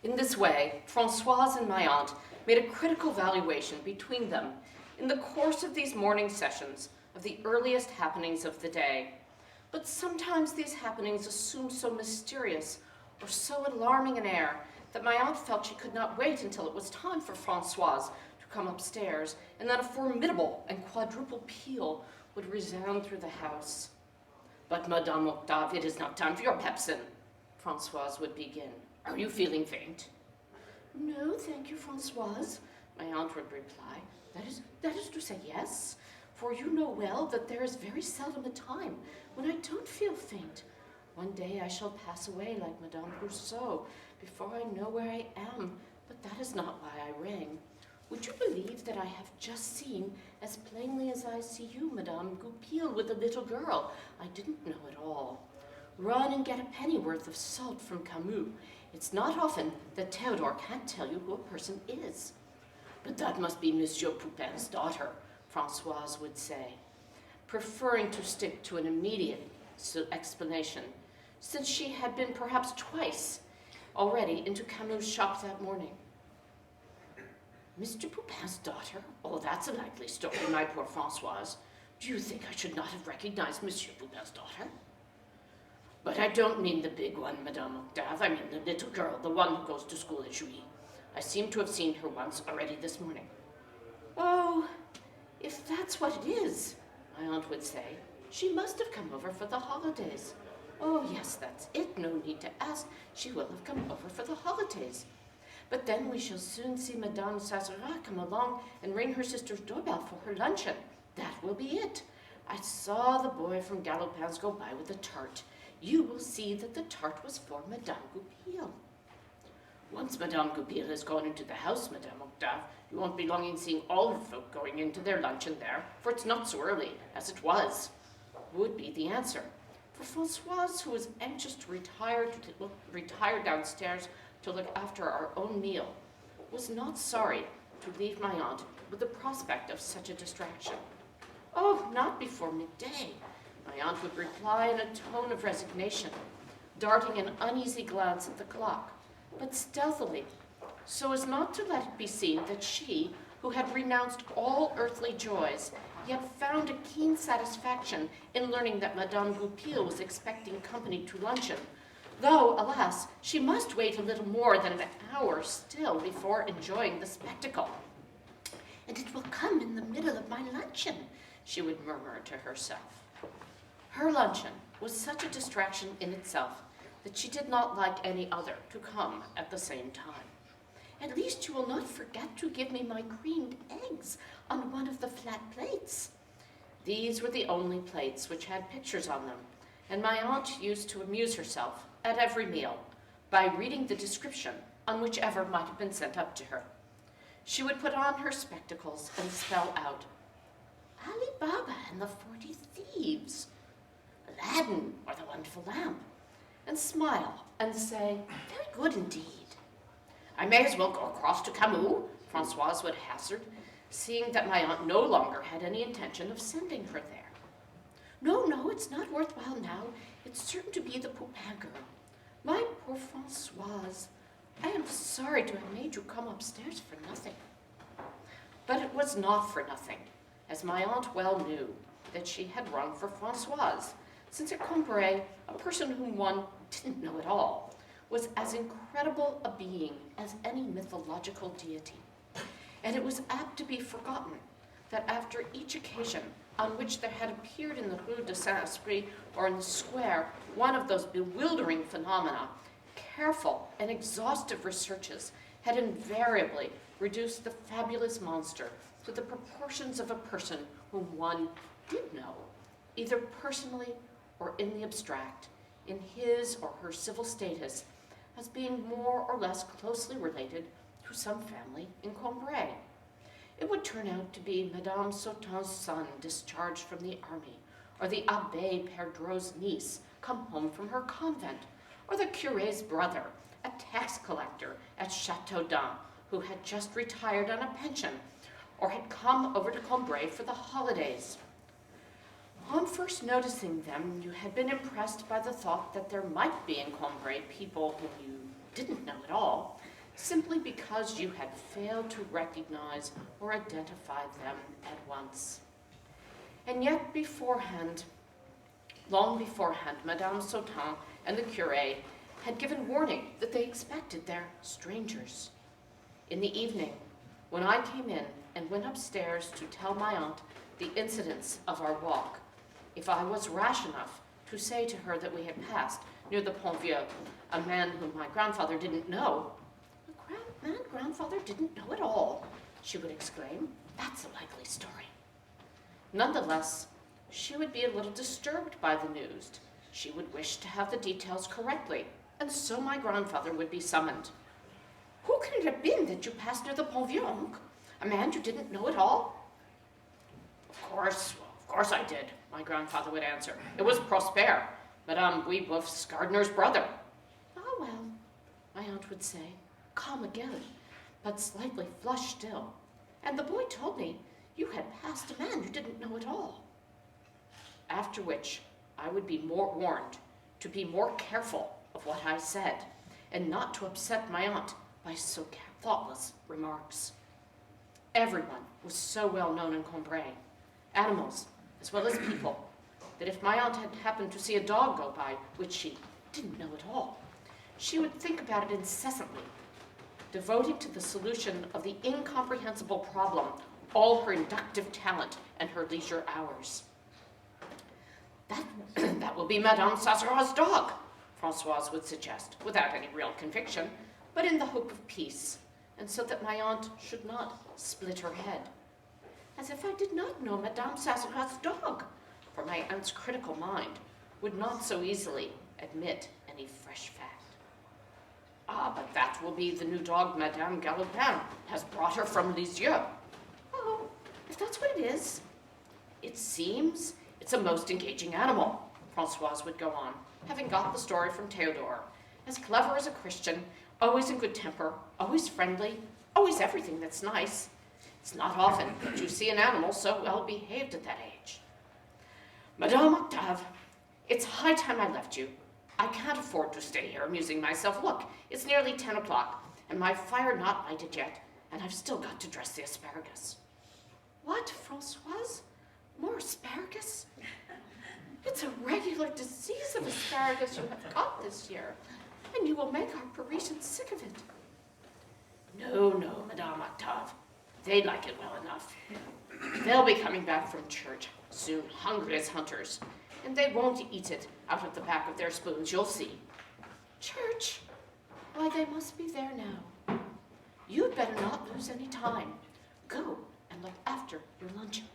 In this way, Françoise and my aunt made a critical valuation between them in the course of these morning sessions of the earliest happenings of the day. But sometimes these happenings assumed so mysterious or so alarming an air that my aunt felt she could not wait until it was time for Françoise to come upstairs, and then a formidable and quadruple peal would resound through the house. "But Madame Octave, it is not time for your pepsin," Françoise would begin. "Are you feeling faint?" "No, thank you, Françoise," my aunt would reply. That is to say yes, for you know well that there is very seldom a time when I don't feel faint. One day I shall pass away like Madame Proust before I know where I am, but that is not why I rang. Would you believe that I have just seen, as plainly as I see you, Madame Goupil with a little girl I didn't know at all. Run and get a pennyworth of salt from Camus. It's not often that Theodore can't tell you who a person is." "But that must be Monsieur Poupin's daughter," Françoise would say, preferring to stick to an immediate explanation, since she had been perhaps twice already into Camus' shop that morning. "Mr. Poupin's daughter? Oh, that's a likely story, my poor Françoise. Do you think I should not have recognized Monsieur Poupin's daughter?" "But I don't mean the big one, Madame Octave. I mean the little girl, the one who goes to school at Jouy. I seem to have seen her once already this morning." "Oh, if that's what it is," my aunt would say, "she must have come over for the holidays. Oh, yes, that's it. No need to ask. She will have come over for the holidays. But then we shall soon see Madame Sazerat come along and ring her sister's doorbell for her luncheon. That will be it. I saw the boy from Galopin's go by with a tart. You will see that the tart was for Madame Goupil." "Once Madame Goupil has gone into the house, Madame Octave, you won't be longing seeing all her folk going into their luncheon there, for it's not so early as it was," would be the answer. For Françoise, who was anxious to retire downstairs to look after our own meal, was not sorry to leave my aunt with the prospect of such a distraction. "Oh, not before midday," my aunt would reply in a tone of resignation, darting an uneasy glance at the clock, but stealthily, so as not to let it be seen that she, who had renounced all earthly joys, yet found a keen satisfaction in learning that Madame Goupil was expecting company to luncheon, though, alas, she must wait a little more than an hour still before enjoying the spectacle. "And it will come in the middle of my luncheon," she would murmur to herself. Her luncheon was such a distraction in itself that she did not like any other to come at the same time. "At least you will not forget to give me my creamed eggs on one of the flat plates." These were the only plates which had pictures on them, and my aunt used to amuse herself at every meal by reading the description on whichever might have been sent up to her. She would put on her spectacles and spell out, "Ali Baba and the 40 Thieves, Aladdin or the Wonderful Lamp," and smile and say, "Very good indeed." "I may as well go across to Camus," Françoise would hazard, seeing that my aunt no longer had any intention of sending her there. No, it's not worthwhile now. It's certain to be the Poupin girl. My poor Françoise, I am sorry to have made you come upstairs for nothing." But it was not for nothing, as my aunt well knew that she had rung for Françoise, since at Combray, a person whom one didn't know at all was as incredible a being as any mythological deity. And it was apt to be forgotten that after each occasion on which there had appeared in the Rue de Saint-Esprit or in the square one of those bewildering phenomena, careful and exhaustive researches had invariably reduced the fabulous monster to the proportions of a person whom one did know, either personally or in the abstract, in his or her civil status, as being more or less closely related to some family in Combray. It would turn out to be Madame Sautin's son discharged from the army, or the Abbé Perdreau's niece come home from her convent, or the curé's brother, a tax collector at Châteaudun, who had just retired on a pension, or had come over to Combray for the holidays. On first noticing them, you had been impressed by the thought that there might be in Combray people whom you didn't know at all, simply because you had failed to recognize or identify them at once. And yet beforehand, long beforehand, Madame Sautin and the curé had given warning that they expected their strangers. In the evening, when I came in and went upstairs to tell my aunt the incidents of our walk, if I was rash enough to say to her that we had passed near the Pont Vieux a man whom my grandfather didn't know, "A man grandfather didn't know at all," she would exclaim. "That's a likely story." Nonetheless, she would be a little disturbed by the news. She would wish to have the details correctly, and so my grandfather would be summoned. "Who can it have been that you passed near the Pont Vieux, uncle? A man you didn't know at all?" Of course I did," my grandfather would answer. "It was Prosper, Madame Guillebeuf's gardener's brother." "Ah, well," my aunt would say, calm again, but slightly flushed still. "And the boy told me you had passed a man you didn't know at all." After which, I would be warned to be more careful of what I said, and not to upset my aunt by so thoughtless remarks. Everyone was so well known in Cambrai, animals as well as people, that if my aunt had happened to see a dog go by, which she didn't know at all, she would think about it incessantly, devoting to the solution of the incomprehensible problem all her inductive talent and her leisure hours. That will be Madame Sasserat's dog," Françoise would suggest, without any real conviction, but in the hope of peace, and so that my aunt should not split her head. As if I did not know Madame Sasserat's dog, for my aunt's critical mind would not so easily admit any fresh fact. "Ah, but that will be the new dog Madame Galopin has brought her from Lisieux." "Oh, if that's what it is." "It seems it's a most engaging animal," Françoise would go on, having got the story from Théodore. "As clever as a Christian, always in good temper, always friendly, always everything that's nice. It's not often that you see an animal so well behaved at that age. Madame Octave, it's high time I left you. I can't afford to stay here amusing myself. Look, it's nearly 10 o'clock, and my fire not lighted yet, and I've still got to dress the asparagus." "What, Françoise? More asparagus? It's a regular disease of asparagus you have got this year, and you will make our Parisians sick of it." No, Madame Octave. They like it well enough. They'll be coming back from church soon, hungry as hunters, and they won't eat it out of the back of their spoons, you'll see." "Church? Why, they must be there now. You'd better not lose any time. Go and look after your luncheon."